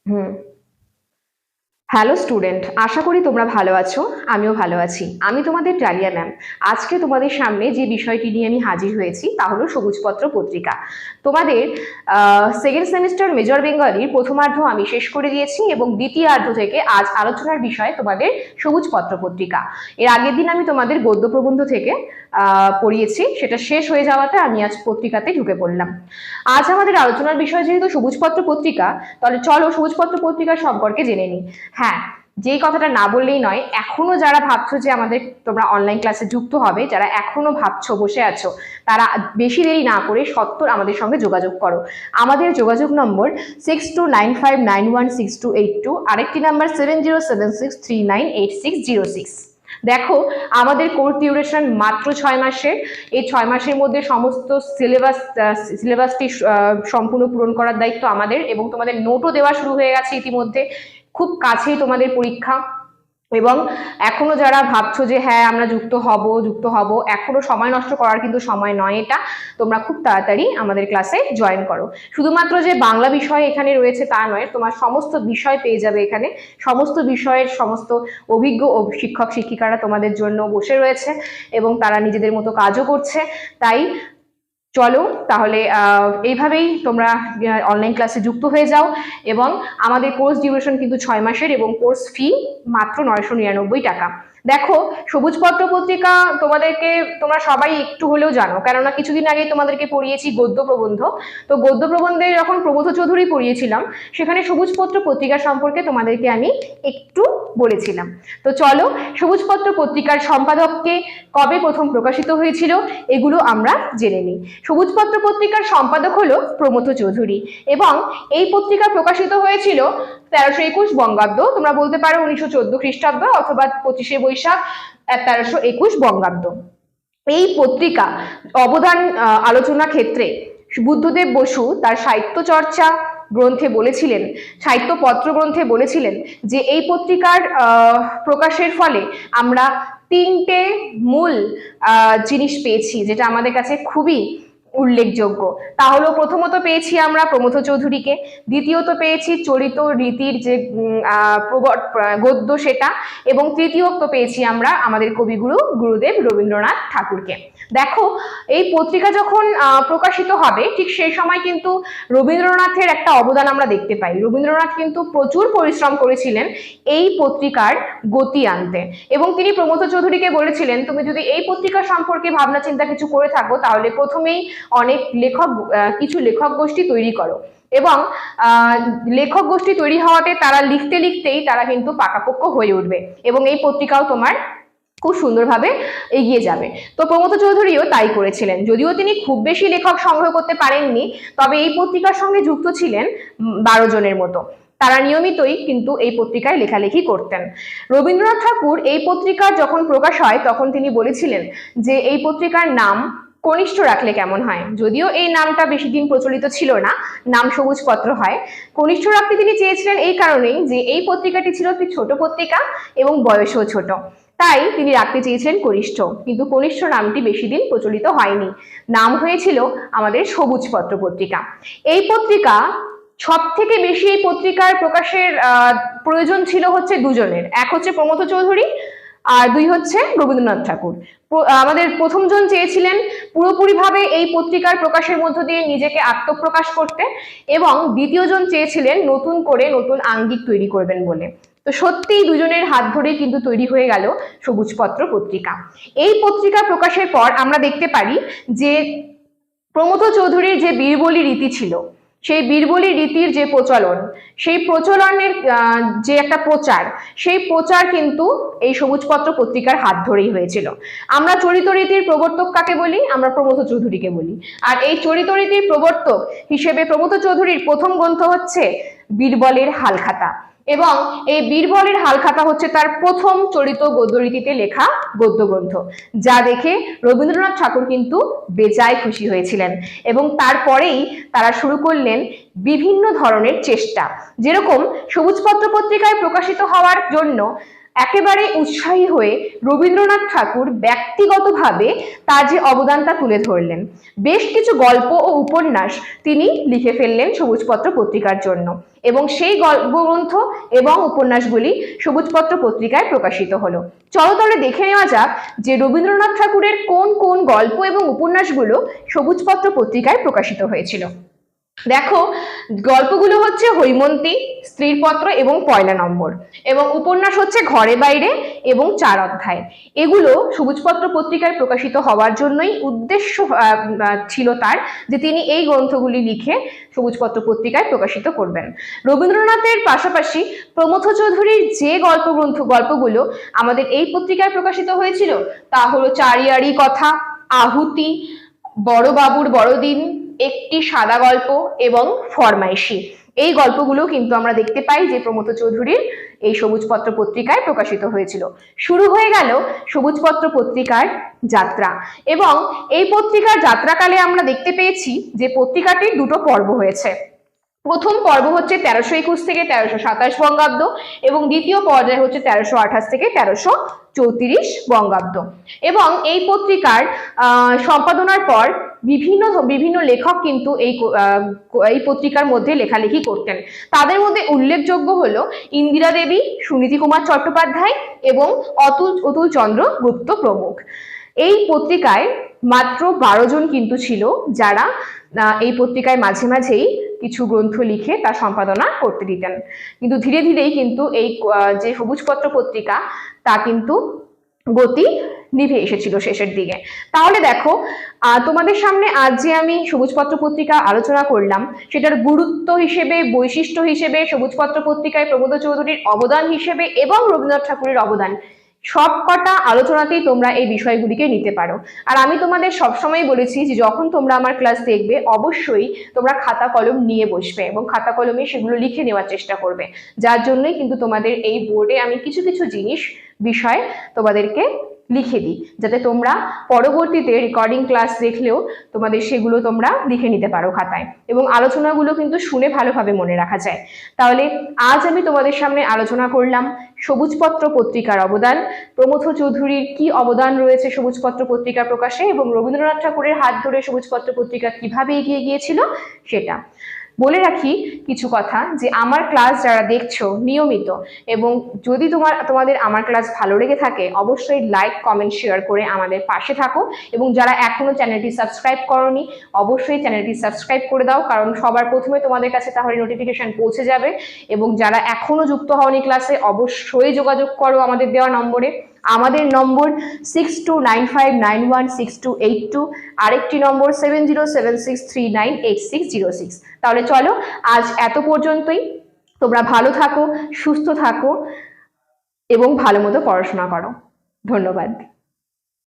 হুম। Hello student, আশা করি তোমরা ভালো আছো। আমিও ভালো আছি। আমি তোমাদের ডালিয়া ম্যাম। আজকে তোমাদের সামনে যে বিষয়টি নিয়ে আমি হাজির হয়েছি তা হলো সবুজপত্র পত্রিকা। তোমাদের সেকেন্ড সেমিস্টার মেজর বেঙ্গলির প্রথমার্ধ আমি শেষ করে দিয়েছি এবং দ্বিতীয়ার্ধ থেকে আজ আলোচনার বিষয় তোমাদের সবুজপত্র পত্রিকা। এর আগের দিন আমি তোমাদের গদ্য প্রবন্ধ থেকে পড়িয়েছি, সেটা শেষ হয়ে যাওয়াতে আমি আজ পত্রিকাতে ঢুকে পড়লাম। আজ আমাদের আলোচনার বিষয় যেহেতু সবুজপত্র পত্রিকা, তাহলে চলো সবুজপত্র পত্রিকা সম্পর্কে জেনে নিই। হ্যাঁ, যেই কথাটা না বললেই নয়, এখনো যারা ভাবছো যে আমাদের তোমরা অনলাইন ক্লাসে যুক্ত হবে, যারা এখনো ভাবছো বসে আছো, তারা বেশি দেরি না করে সত্বর আমাদের সঙ্গে যোগাযোগ করো। আমাদের যোগাযোগ নম্বর 6295916282, আরেকটি নাম্বার 7076398606। দেখো, আমাদের কোর্স ডিউরেশন মাত্র 6 মাসের। এই 6 মাসের মধ্যে সমস্ত সিলেবাসটি সম্পূর্ণ পূরণ করার দায়িত্ব আমাদের, এবং তোমাদের নোটও দেওয়া শুরু হয়ে গেছে ইতিমধ্যে। খুব কাছেই তোমাদের পরীক্ষা, এবং এখনো যারা ভাবছো যে হ্যাঁ আমরা যুক্ত হব, এখনো সময় নষ্ট করার কিন্তু সময় নয় এটা। তোমরা খুব তাড়াতাড়ি আমাদের ক্লাসে জয়েন করো। শুধুমাত্র যে বাংলা বিষয় এখানে রয়েছে তা নয়, তোমার সমস্ত বিষয় পেয়ে যাবে এখানে। সমস্ত বিষয়ের সমস্ত অভিজ্ঞ শিক্ষক শিক্ষিকারা তোমাদের জন্য বসে রয়েছে এবং তারা নিজেদের মতো কাজও করছে। তাই চলো তাহলে এইভাবেই তোমরা অনলাইন ক্লাসে যুক্ত হয়ে যাও। এবং আমাদের কোর্স ডিউরেশন কিন্তু 6 মাসের এবং কোর্স ফি মাত্র 999 টাকা। দেখো, সবুজপত্র পত্রিকা তোমরা সবাই একটু হলেও জানো, কেননা কিছুদিন আগে তোমাদেরকে পড়িয়েছি গদ্য প্রবন্ধ। তো গদ্য প্রবন্ধে যখন প্রবোধ চৌধুরী পড়িয়েছিলাম, সেখানে সবুজপত্র পত্রিকা সম্পর্কে তোমাদেরকে আমি একটু বলেছিলাম। তো চলো, সবুজপত্র পত্রিকার সম্পাদককে কবে প্রথম প্রকাশিত হয়েছিল এগুলো আমরা জেনে নিই। সবুজপত্র পত্রিকার সম্পাদক হলো প্রমথ চৌধুরী, এবং এই পত্রিকা প্রকাশিত হয়েছিল 1321 বঙ্গাব্দ। তোমরা বলতে পারো 1914 খ্রিস্টাব্দ অথবা 25শে বৈশাখ 1321 বঙ্গাব্দ। এই পত্রিকা অবদান আলোচনা ক্ষেত্রে বুদ্ধদেব বসু তার সাহিত্য চর্চা গ্রন্থে বলেছিলেন, সাহিত্যপত্র গ্রন্থে বলেছিলেন যে এই পত্রিকার প্রকাশের ফলে আমরা 3টে মূল জিনিস পেয়েছি, যেটা আমাদের কাছে খুবই উল্লেখযোগ্য। তাহলে প্রথমত পেয়েছি আমরা প্রমথ চৌধুরীকে, দ্বিতীয়ত পেয়েছি চরিত রীতির যে গদ্য সেটা, এবং তৃতীয়ত পেয়েছি আমরা আমাদের কবিগুরু গুরুদেব রবীন্দ্রনাথ ঠাকুরকে। দেখো, এই পত্রিকা যখন প্রকাশিত হবে ঠিক সেই সময় কিন্তু রবীন্দ্রনাথের একটা অবদান আমরা দেখতে পাই। রবীন্দ্রনাথ কিন্তু প্রচুর পরিশ্রম করেছিলেন এই পত্রিকার গতি আনতে, এবং তিনি প্রমথ চৌধুরীকে বলেছিলেন তুমি যদি এই পত্রিকা সম্পর্কে ভাবনা চিন্তা কিছু করে থাকো তাহলে প্রথমেই অনেক কিছু লেখক গোষ্ঠী তৈরি করো, এবং লেখক গোষ্ঠী তৈরি হওয়াতে তারা লিখতে লিখতেই তারা কিন্তু পাকাপোক্ত হয়ে উঠবে, এবং এই পত্রিকাও তোমার খুব সুন্দরভাবে এগিয়ে যাবে। তো প্রমথ চৌধুরীও তাই করেছিলেন। যদিও তিনি খুব বেশি লেখক সংগ্রহ করতে পারেননি, তবে এই পত্রিকার সঙ্গে যুক্ত ছিলেন 12 জনের মতো। তারা নিয়মিতই কিন্তু এই পত্রিকায় লেখালেখি করতেন। রবীন্দ্রনাথ ঠাকুর এই পত্রিকার যখন প্রকাশ হয় তখন তিনি বলেছিলেন যে এই পত্রিকার নাম কনিষ্ঠ রাখলে কেমন হয়। যদিও এই নামটা বেশি দিন প্রচলিত ছিল না, নাম সবুজপত্র হয়। কনিষ্ঠ রাখতে তিনি চেয়েছিলেন এই কারণেই যে এই পত্রিকাটি ছিল একটি ছোট পত্রিকা এবং বয়সও ছোট, তাই তিনি রাখতে চেয়েছিলেন কনিষ্ঠ। কিন্তু কনিষ্ঠ নামটি বেশি দিন প্রচলিত হয়নি, নাম হয়েছিল আমাদের সবুজপত্র পত্রিকা। এই পত্রিকা সব থেকে বেশি এই পত্রিকার প্রকাশের প্রয়োজন ছিল হচ্ছে দুজনের, এক হচ্ছে প্রমথ চৌধুরী আর দুই হচ্ছে রবীন্দ্রনাথ ঠাকুর। আমাদের প্রথমজন চেয়েছিলেন পুরোপুরিভাবে এই পত্রিকার প্রকাশের মধ্য দিয়ে নিজেকে আত্মপ্রকাশ করতে, এবং দ্বিতীয়জন চেয়েছিলেন নতুন করে নতুন আঙ্গিক তৈরি করবেন বলে। তো সত্যিই দুজনের হাত ধরে কিন্তু তৈরি হয়ে গেল সবুজপত্র পত্রিকা। এই পত্রিকা প্রকাশের পর আমরা দেখতে পারি যে প্রমথ চৌধুরীর যে বীরবলি রীতি ছিল, সেই বীরবলি রীতির যে প্রচলন, সেই প্রচলনের যে একটা প্রচার, সেই প্রচার কিন্তু এই সবুজপত্র পত্রিকার হাত ধরেই হয়েছিল। আমরা চরিত রীতির প্রবর্তক কাকে বলি? আমরা প্রমথ চৌধুরীকে বলি। আর এই চরিত রীতির প্রবর্তক হিসেবে প্রমথ চৌধুরীর প্রথম গ্রন্থ হচ্ছে বীরবলের হালখাতা, এবং এই বীরবলের হালখাতা হচ্ছে তার প্রথম চরিত গদ্যরীতিতে লেখা গদ্য গ্রন্থ, যা দেখে রবীন্দ্রনাথ ঠাকুর কিন্তু বেজায় খুশি হয়েছিলেন, এবং তারপরেই তারা শুরু করলেন বিভিন্ন ধরনের চেষ্টা। যেরকম সবুজপত্র পত্রিকায় প্রকাশিত হওয়ার জন্য একেবারে উৎসাহী হয়ে রবীন্দ্রনাথ ঠাকুর ব্যক্তিগতভাবে তার যে অবদান তা তুলে ধরলেন। বেশ কিছু গল্প ও উপন্যাস তিনি লিখে ফেললেন সবুজপত্র পত্রিকার জন্য, এবং সেই গল্পগ্রন্থ এবং উপন্যাসগুলি সবুজপত্র পত্রিকায় প্রকাশিত হলো। চলো তাহলে দেখে নেওয়া যাক যে রবীন্দ্রনাথ ঠাকুরের কোন কোন গল্প এবং উপন্যাসগুলো সবুজপত্র পত্রিকায় প্রকাশিত হয়েছিল। দেখো, গল্পগুলো হচ্ছে হৈমন্তী, স্ত্রীর পত্র এবং পয়লা নম্বর, এবং উপন্যাস হচ্ছে ঘরে বাইরে এবং 4 অধ্যায়। এগুলো সবুজপত্র পত্রিকায় প্রকাশিত হওয়ার জন্যই উদ্দেশ্য ছিল তার, যে তিনি এই গ্রন্থগুলি লিখে সবুজপত্র পত্রিকায় প্রকাশিত করবেন। রবীন্দ্রনাথের পাশাপাশি প্রমথ চৌধুরীর যে গল্পগুলো আমাদের এই পত্রিকায় প্রকাশিত হয়েছিল তা হলো চারিয়ারি কথা, আহুতি, বড় বাবুর বড়দিন, একটি সাদা গল্প এবং ফরমাইশি। এই গল্পগুলো কিন্তু আমরা দেখতে পাই যে প্রমথ চৌধুরীর এই সবুজপত্র পত্রিকায় প্রকাশিত হয়েছিল। শুরু হয়ে গেল সবুজপত্র পত্রিকার যাত্রা, এবং এই পত্রিকার যাত্রাকালে আমরা দেখতে পেয়েছি যে পত্রিকাটির দুটো পর্ব হয়েছে। প্রথম পর্ব হচ্ছে 1321 থেকে 1327 বঙ্গাব্দ, এবং দ্বিতীয় পর্যায় হচ্ছে 1328 থেকে 1334 বঙ্গাব্দ। এবং এই পত্রিকার সম্পাদনার পর বিভিন্ন লেখক কিন্তু এই পত্রিকার মধ্যে লেখালেখি করতেন। তাদের মধ্যে উল্লেখযোগ্য হলো ইন্দিরা দেবী, সুনীতি কুমার চট্টোপাধ্যায় এবং অতুল চন্দ্র গুপ্ত প্রমুখ। এই পত্রিকায় মাত্র 12 জন কিন্তু ছিল যারা এই পত্রিকায় মাঝে মাঝেই কিছু গ্রন্থ লিখে তা সম্পাদনা করতে দিতেন। কিন্তু ধীরে ধীরেই কিন্তু এই যে সবুজপত্র পত্রিকা তা কিন্তু গতি নিভে এসেছিল শেষের দিকে। তাহলে দেখো, তোমাদের সামনে আজ যে আমি সবুজপত্র পত্রিকা আলোচনা করলাম সেটার গুরুত্ব হিসেবে, বৈশিষ্ট্য হিসেবে, সবুজপত্র পত্রিকায় প্রমথ চৌধুরীর অবদান হিসেবে এবং রবীন্দ্রনাথ ঠাকুরের অবদান, সবকটা আলোচনাতেই তোমরা এই বিষয়গুলিকে নিতে পারো। আর আমি তোমাদের সবসময় বলেছি যে যখন তোমরা আমার ক্লাস দেখবে অবশ্যই তোমরা খাতা কলম নিয়ে বসবে এবং খাতা কলমে সেগুলো লিখে নেওয়ার চেষ্টা করবে, যার জন্যই কিন্তু তোমাদের এই বোর্ডে আমি কিছু কিছু বিষয় তোমাদেরকে লিখে দিই, যাতে তোমরা পরবর্তীতে রেকর্ডিং ক্লাস দেখলেও তোমাদের সেগুলো তোমরা লিখে নিতে পারো খাতায়, এবং আলোচনাগুলো কিন্তু শুনে ভালোভাবে মনে রাখা যায়। তাহলে আজ আমি তোমাদের সামনে আলোচনা করলাম সবুজপত্র পত্রিকার অবদান, প্রমথ চৌধুরীর কি অবদান রয়েছে সবুজপত্র পত্রিকা প্রকাশে, এবং রবীন্দ্রনাথ ঠাকুরের হাত ধরে সবুজপত্র পত্রিকা কিভাবে এগিয়ে গিয়েছিল সেটা। বলে রাখি কিছু কথা, যে আমার ক্লাস যারা দেখছো নিয়মিত, এবং যদি তোমাদের আমার ক্লাস ভালো লেগে থাকে অবশ্যই লাইক, কমেন্ট, শেয়ার করে আমাদের পাশে থাকো, এবং যারা এখনো চ্যানেলটি সাবস্ক্রাইব করোনি অবশ্যই চ্যানেলটি সাবস্ক্রাইব করে দাও, কারণ সবার প্রথমে তোমাদের কাছে তাহলে নোটিফিকেশন পৌঁছে যাবে। এবং যারা এখনো যুক্ত হওনি ক্লাসে অবশ্যই যোগাযোগ করো আমাদের দেওয়া নম্বরে। আমাদের নম্বর 6295916282, আরেকটি নম্বর 7076398606। তাহলে চলো আজ এত পর্যন্তই। তোমরা ভালো থাকো, সুস্থ থাকো এবং ভালো মতো পড়াশোনা করো। ধন্যবাদ।